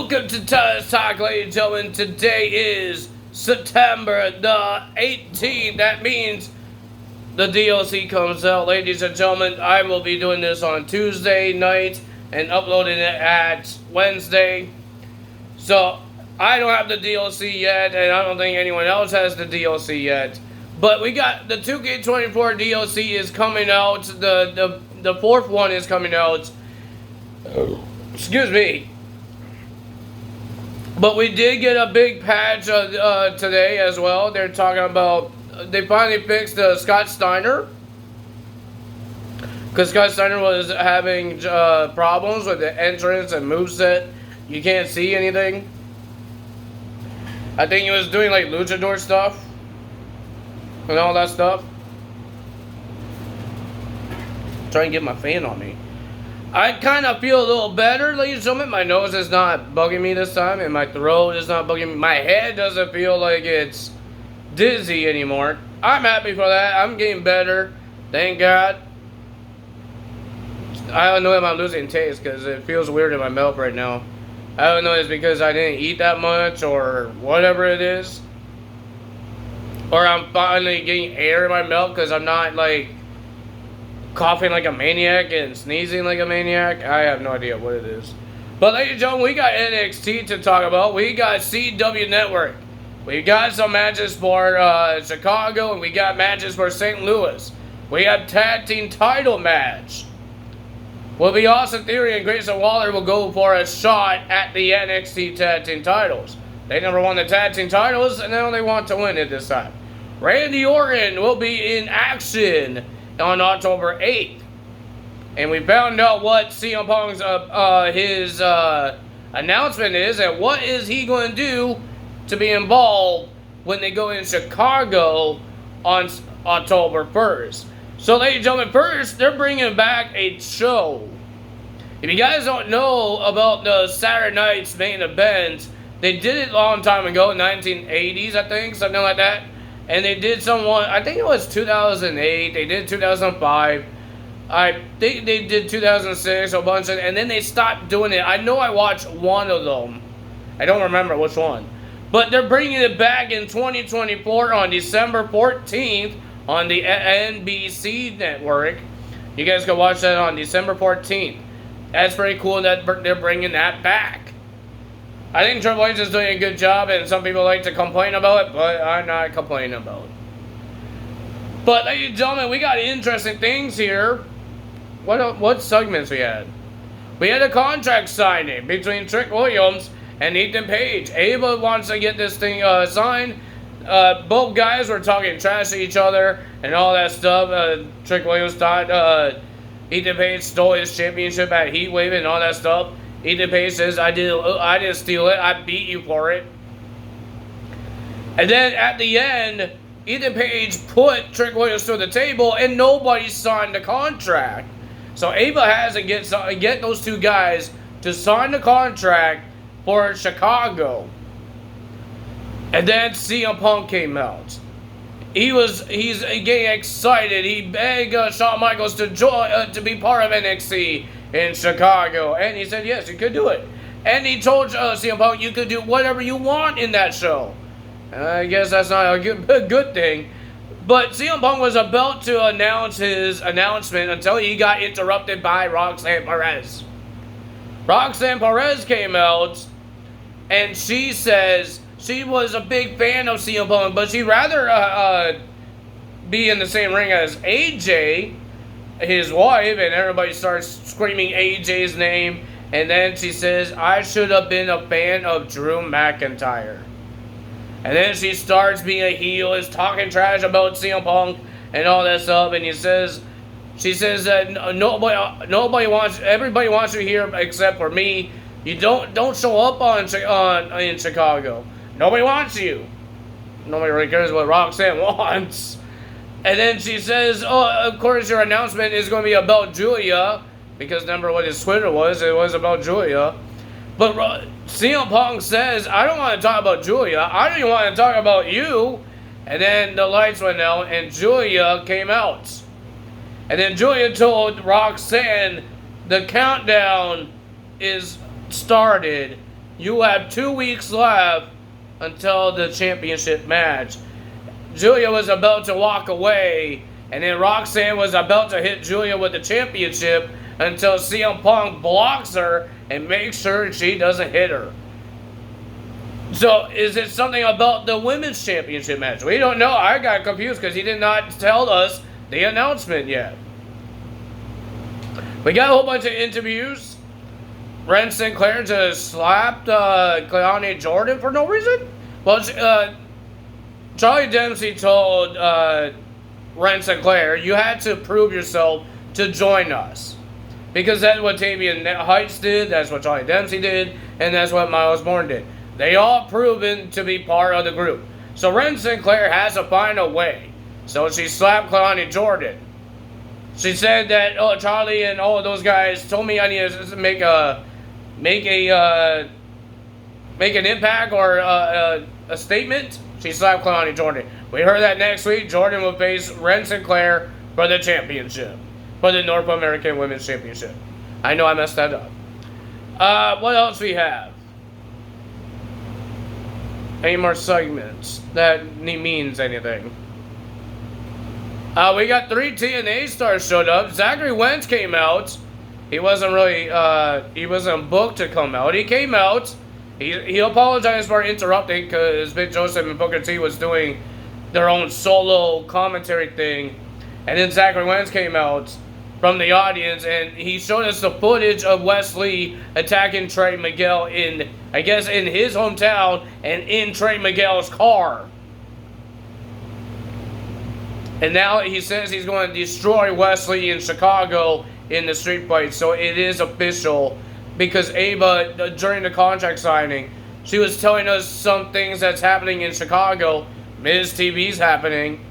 Welcome to Taz Talk, ladies and gentlemen. Today is September the 18th. That means the DLC comes out. Ladies and gentlemen, I will be doing this on Tuesday night and uploading it at Wednesday. So, I don't have the DLC yet, and I don't think anyone else has the DLC yet. But we got the 2K24 DLC is coming out. The fourth one is coming out. Excuse me. But we did get a big patch today as well. They're talking about, they finally fixed Scott Steiner. Because Scott Steiner was having problems with the entrance and moveset. You can't see anything. I think he was doing like luchador stuff. And all that stuff. Try and get my fan on me. I kind of feel a little better, ladies and gentlemen. My nose is not bugging me this time, and my throat is not bugging me. My head doesn't feel like it's dizzy anymore. I'm happy for that. I'm getting better. Thank God. I don't know if I'm losing taste because it feels weird in my mouth right now. I don't know if it's because I didn't eat that much or whatever it is. Or I'm finally getting air in my mouth because I'm not like coughing like a maniac and sneezing like a maniac. I have no idea what it is. But ladies and gentlemen, we got NXT to talk about. We got CW Network. We got some matches for Chicago, and we got matches for St. Louis. We have tag team title match. Will be Austin Theory and Grayson Waller will go for a shot at the NXT tag team titles. They never won the tag team titles, and now they want to win it this time. Randy Orton will be in action on October 8th. And we found out what CM Punk's his announcement is, and what is he going to do to be involved when they go in Chicago on October 1st. So ladies and gentlemen, first, they're bringing back a show. If you guys don't know about the Saturday Night's main event, they did it a long time ago, 1980s, I think, something like that. And they did someone, I think it was 2008, they did 2005, I think they did 2006, a bunch of, and then they stopped doing it. I know I watched one of them. I don't remember which one. But they're bringing it back in 2024 on December 14th on the NBC network. You guys can watch that on December 14th. That's pretty cool that they're bringing that back. I think Triple H is doing a good job, and some people like to complain about it, but I'm not complaining about it. But ladies and gentlemen, we got interesting things here. What segments we had? We had a contract signing between Trick Williams and Ethan Page. Ava wants to get this thing signed. Both guys were talking trash to each other and all that stuff. Trick Williams thought Ethan Page stole his championship at Heatwave and all that stuff. Ethan Page says, I didn't steal it. I beat you for it. And then at the end, Ethan Page put Trick Williams to the table, and nobody signed the contract. So Ava has to get those two guys to sign the contract for Chicago. And then CM Punk came out. He's getting excited. He begged Shawn Michaels to join to be part of NXT in Chicago, and he said yes, you could do it. And he told CM Punk you could do whatever you want in that show. I guess that's not a good thing. But CM Punk was about to announce his announcement until he got interrupted by Roxanne Perez. Roxanne Perez came out, and she says she was a big fan of CM Punk, but she'd rather be in the same ring as AJ, his wife, and everybody starts screaming AJ's name. And then she says, I should have been a fan of Drew McIntyre. And then she starts being a heel, is talking trash about CM Punk and all that stuff. And she says that nobody wants, everybody wants you here except for me. You don't show up in Chicago. Nobody wants you. Nobody really cares what Roxanne wants. And then she says, oh, of course your announcement is going to be about Julia. Because remember what his Twitter was, it was about Julia. But CM Punk says, I don't want to talk about Julia. I don't even want to talk about you. And then the lights went out and Julia came out. And then Julia told Roxanne the countdown is started You have 2 weeks left until the championship match. Julia was about to walk away, and then Roxanne was about to hit Julia with the championship until CM Punk blocks her and makes sure she doesn't hit her. So, is it something about the women's championship match? We don't know. I got confused because he did not tell us the announcement yet. We got a whole bunch of interviews. Ren Sinclair just slapped Cleone Jordan for no reason. Well, Charlie Dempsey told Ren Sinclair, you had to prove yourself to join us. Because that's what Tavian Heights did, that's what Charlie Dempsey did, and that's what Miles Bourne did. They all proven to be part of the group. So Ren Sinclair has to find a way. So she slapped Cleone Jordan. She said that Charlie and all of those guys told me I need to make an impact or a statement. She slapped Cleone Jordan. We heard that next week Jordan will face Ren Sinclair for the championship, for the North American Women's Championship. I know I messed that up. What else we have? Any more segments that means anything? We got 3 TNA stars showed up. Zachary Wentz came out. He wasn't really, he wasn't booked to come out. He came out. He apologized for interrupting because Big Joseph and Booker T was doing their own solo commentary thing. And then Zachary Wentz came out from the audience and he showed us the footage of Wesley attacking Trey Miguel in, I guess, in his hometown and in Trey Miguel's car. And now he says he's going to destroy Wesley in Chicago in the street fight. So it is official because Ava, during the contract signing, she was telling us some things that's happening in Chicago. Miz TV's happening.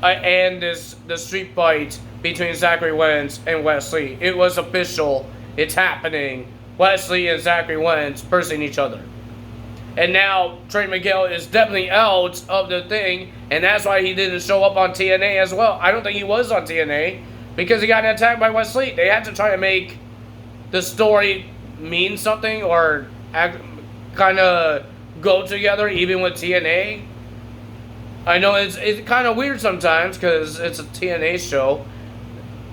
And the street fight between Zachary Wentz and Wesley. It was official. It's happening. Wesley and Zachary Wentz versing each other. And now Trey Miguel is definitely out of the thing, and that's why he didn't show up on TNA as well. I don't think he was on TNA because he got attacked by Wesley. They had to try to make the story mean something or kind of go together even with TNA. I know it's kind of weird sometimes because it's a TNA show,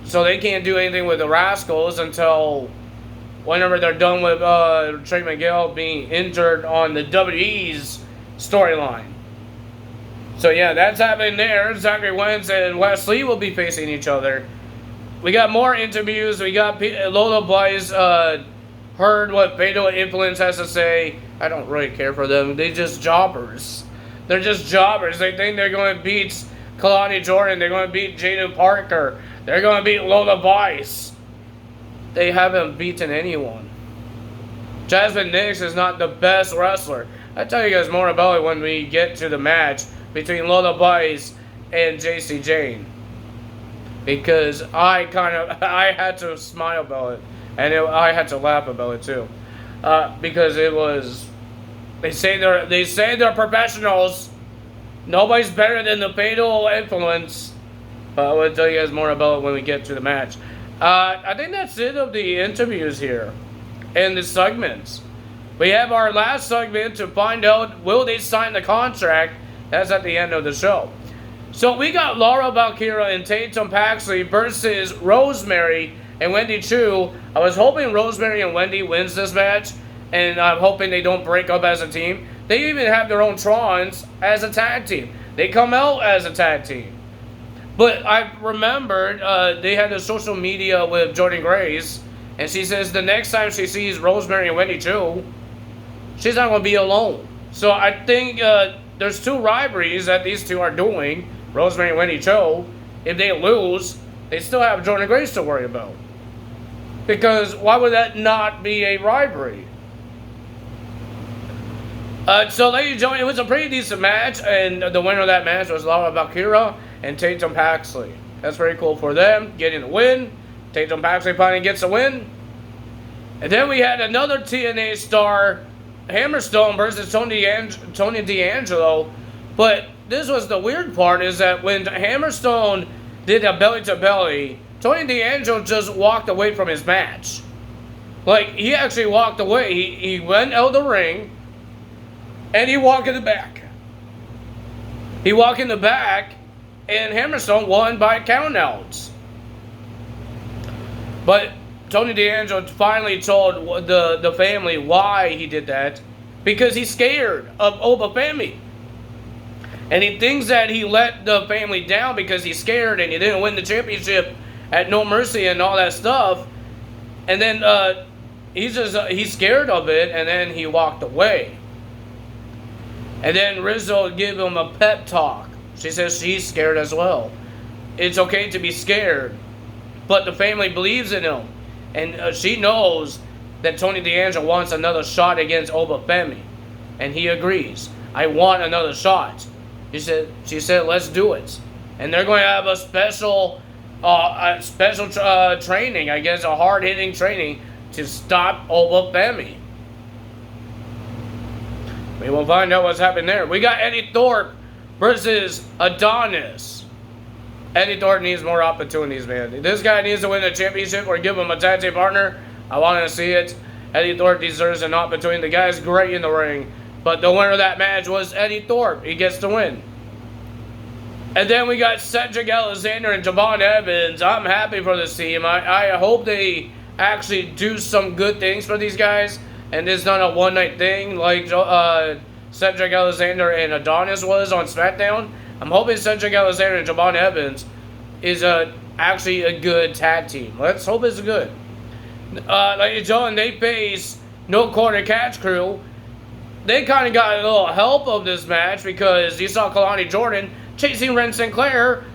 so they can't do anything with the Rascals until whenever they're done with Trey Miguel being injured on the WWE's storyline. So yeah, that's happening there. Zachary Wentz and Wesley will be facing each other. We got more interviews. We got Lola Bliss heard what Fatal Influence has to say. I don't really care for them. They're just jobbers. They're just jobbers. They think they're going to beat Kalani Jordan. They're going to beat Jada Parker. They're going to beat Lola Bliss. They haven't beaten anyone. Jasmine Nix is not the best wrestler. I'll tell you guys more about it when we get to the match between Lola Bliss and JC Jane. Because I had to smile about it. And I had to laugh about it too. Because it was, they say they're professionals. Nobody's better than the Fatal Influence. But I will tell you guys more about it when we get to the match. I think that's it of the interviews here and the segments. We have our last segment to find out will they sign the contract. That's at the end of the show. So we got Laura Valkyria and Tatum Paxley versus Rosemary and Wendy Chu. I was hoping Rosemary and Wendy wins this match, and I'm hoping they don't break up as a team. They even have their own Trons as a tag team. They come out as a tag team. But I remembered they had a social media with Jordan Grace, and she says the next time she sees Rosemary and Wendy Chu, she's not going to be alone. So I think there's 2 rivalries that these 2 are doing, Rosemary and Wendy Chu. If they lose, they still have Jordan Grace to worry about. Because why would that not be a rivalry? So ladies and gentlemen, it was a pretty decent match, and the winner of that match was Laura Valkyria and Tatum Paxley. That's very cool for them, getting the win. Tatum Paxley finally gets a win. And then we had another TNA star, Hammerstone versus Tony D'Angelo. But this was the weird part, is that when Hammerstone did a belly-to-belly, Tony D'Angelo just walked away from his match. Like, he actually walked away. He went out the ring, and he walked in the back. He walked in the back, and Hammerstone won by countouts. But Tony D'Angelo finally told the family why he did that. Because he's scared of Oba Femi. And he thinks that he let the family down because he's scared and he didn't win the championship at No Mercy and all that stuff. And then he's scared of it, and then he walked away. And then Rizzo gave him a pep talk. She says she's scared as well. It's okay to be scared, but the family believes in him. And she knows that Tony D'Angelo wants another shot against Oba Femi. And he agrees. I want another shot. She said, let's do it. And they're going to have a special training, I guess, a hard-hitting training to stop Oba Femi. We will find out what's happening there. We got Eddie Thorpe versus Adonis. Eddie Thorpe needs more opportunities, man. This guy needs to win the championship or give him a tag team partner. I want to see it. Eddie Thorpe deserves an opportunity. The guy's great in the ring. But the winner of that match was Eddie Thorpe. He gets the win. And then we got Cedric Alexander and Javon Evans. I'm happy for this team. I hope they actually do some good things for these guys. And it's not a one-night thing like Cedric Alexander and Adonis was on SmackDown. I'm hoping Cedric Alexander and Javon Evans is actually a good tag team. Let's hope it's good. Like John, they face No Quarter Catch Crew. They kind of got a little help of this match because you saw Kalani Jordan chasing Ren Sinclair.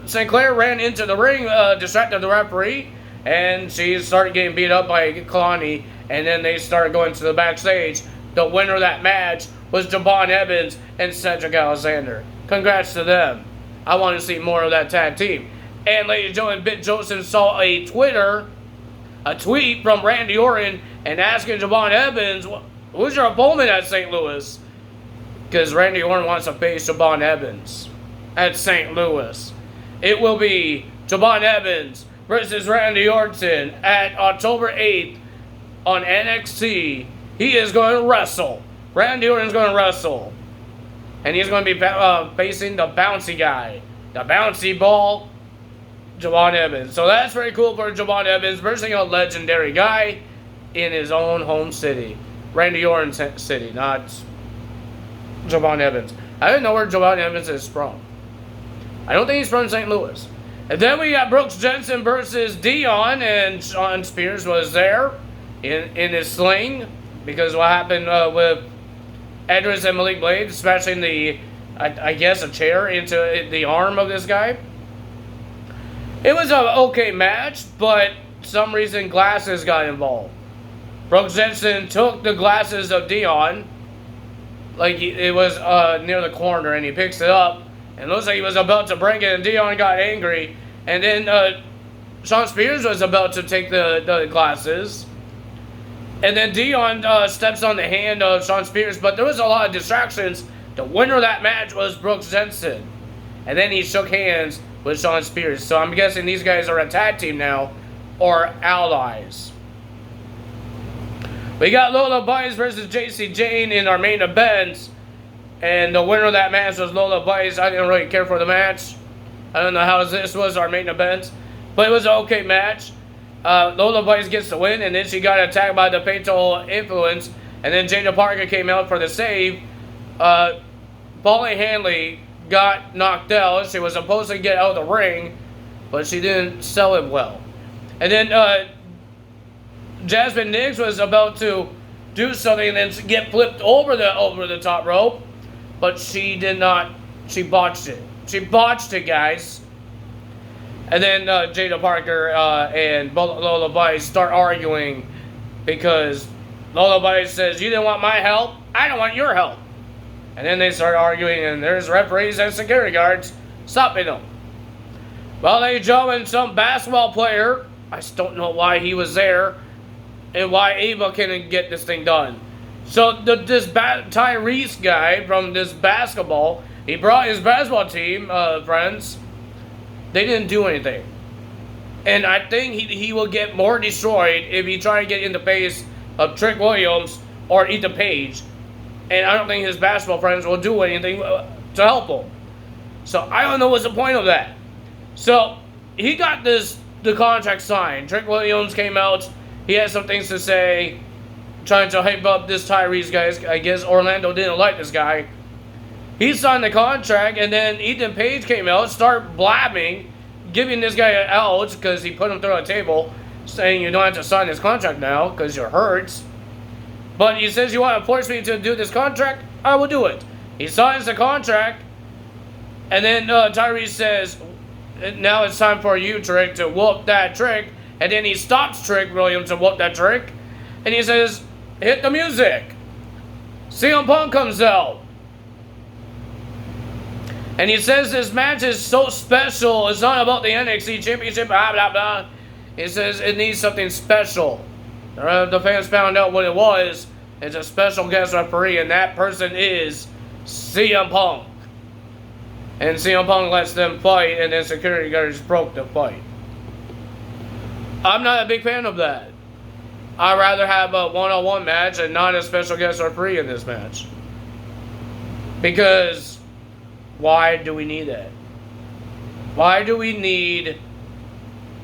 Sinclair ran into the ring, distracted the referee, and she started getting beat up by Kalani. And then they started going to the backstage. The winner of that match was Javon Evans and Cedric Alexander. Congrats to them. I want to see more of that tag team. And ladies and gentlemen, Bit Joseph saw a tweet from Randy Orton and asking Javon Evans, who's your opponent at St. Louis? Because Randy Orton wants to face Javon Evans at St. Louis. It will be Javon Evans versus Randy Orton at October 8th on NXT. He is going to wrestle. Randy Orton is going to wrestle. And he's going to be facing the bouncy guy. The bouncy ball, Javon Evans. So that's very cool for Javon Evans versus a legendary guy in his own home city. Randy Orton's city, not Javon Evans. I don't know where Javon Evans is from. I don't think he's from St. Louis. And then we got Brooks Jensen versus Dion, and Shawn Spears was there in his sling because what happened with Edris and Malik Blade, smashing I guess a chair into the arm of this guy. It was an okay match, but some reason glasses got involved. Brooks Jensen took the glasses of Dion, like it was near the corner, and he picks it up, and looks like he was about to break it, and Dion got angry, and then Shawn Spears was about to take the glasses, and then Dion steps on the hand of Shawn Spears, but there was a lot of distractions. The winner of that match was Brooks Jensen, and then he shook hands with Shawn Spears, so I'm guessing these guys are a tag team now, or allies. We got Lola Bice versus JC Jane in our main event. And the winner of that match was Lola Bice. I didn't really care for the match. I don't know how this was our main event. But it was an okay match. Lola Bice gets the win. And then she got attacked by the Fatal Influence. And then Jada Parker came out for the save. Polly Hanley got knocked out. She was supposed to get out of the ring. But she didn't sell it well. And then Jasmine Niggs was about to do something and then get flipped over the top rope, but she did not. She botched it. She botched it, guys. And then Jada Parker and Lola Bice start arguing because Lola Bice says, "You didn't want my help. I don't want your help." And then they start arguing, and there's referees and security guards stopping them. Well, ladies and gentlemen, some basketball player, I just don't know why he was there. And why Ava couldn't get this thing done. So this Tyrese guy from this basketball, he brought his basketball team, friends. They didn't do anything. And I think he will get more destroyed if he try to get in the face of Trick Williams or Ethan Page. And I don't think his basketball friends will do anything to help him. So I don't know what's the point of that. So he got the contract signed. Trick Williams came out. He had some things to say, trying to hype up this Tyrese guy. I guess Orlando didn't like this guy. He signed the contract, and then Ethan Page came out, started blabbing, giving this guy an out because he put him through a table, saying you don't have to sign this contract now because you're hurt. But he says you want to force me to do this contract? I will do it. He signs the contract, and then Tyrese says, now it's time for you, Trick, to whoop that Trick. And then he stops Trick Williams to whoop that Trick. And he says, hit the music. CM Punk comes out. And he says this match is so special. It's not about the NXT Championship, blah, blah, blah. He says it needs something special. The fans found out what it was. It's a special guest referee, and that person is CM Punk. And CM Punk lets them fight, and then security guards broke the fight. I'm not a big fan of that. I'd rather have a one-on-one match and not a special guest referee in this match. Because why do we need that? Why do we need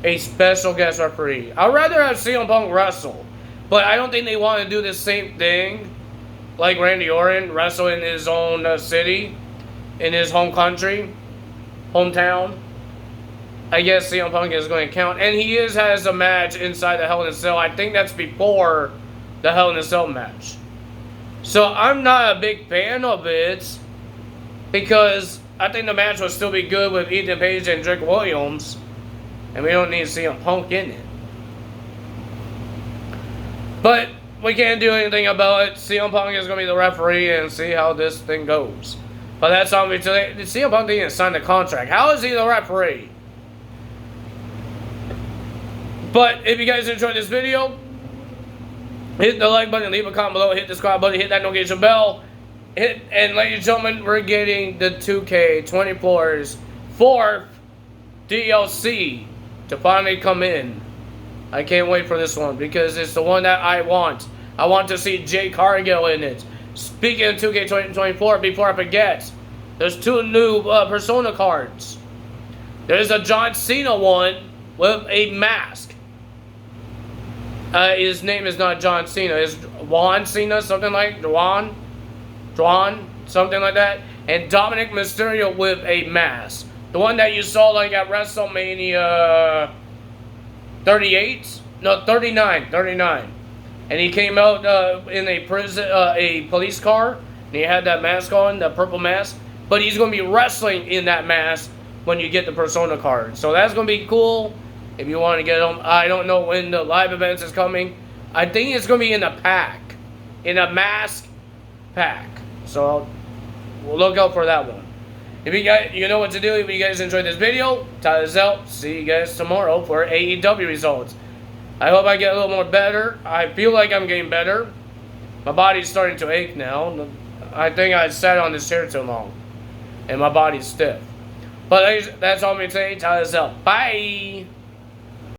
a special guest referee? I'd rather have CM Punk wrestle. But I don't think they want to do the same thing like Randy Orton, wrestle in his own city, in his home country, hometown. I guess CM Punk is going to count. And he has a match inside the Hell in a Cell. I think that's before the Hell in a Cell match. So I'm not a big fan of it because I think the match will still be good with Ethan Page and Trick Williams. And we don't need CM Punk in it. But we can't do anything about it. CM Punk is going to be the referee and see how this thing goes. But that's all we today. CM Punk didn't sign the contract. How is he the referee? But if you guys enjoyed this video, hit the like button, leave a comment below, hit the subscribe button, hit that notification bell. And ladies and gentlemen, we're getting the 2K24's 4th DLC to finally come in. I can't wait for this one because it's the one that I want. I want to see Jay Cargill in it. Speaking of 2K24, before I forget, there's 2 new Persona cards. There's a John Cena one with a mask. His name is not John Cena. It's Juan Cena, something like Juan, something like that. And Dominic Mysterio with a mask. The one that you saw like at WrestleMania 38? No, 39. And he came out in a police car. And he had that mask on, the purple mask. But he's going to be wrestling in that mask when you get the Persona card. So that's going to be cool if you want to get them. I don't know when the live events is coming. I think it's going to be in a pack. In a mask pack. So we'll look out for that one. If you guys, you know what to do. If you guys enjoyed this video, tell us out. See you guys tomorrow for AEW results. I hope I get a little more better. I feel like I'm getting better. My body's starting to ache now. I think I sat on this chair too long. And my body's stiff. But that's all I'm going to say. Tell us out. Bye.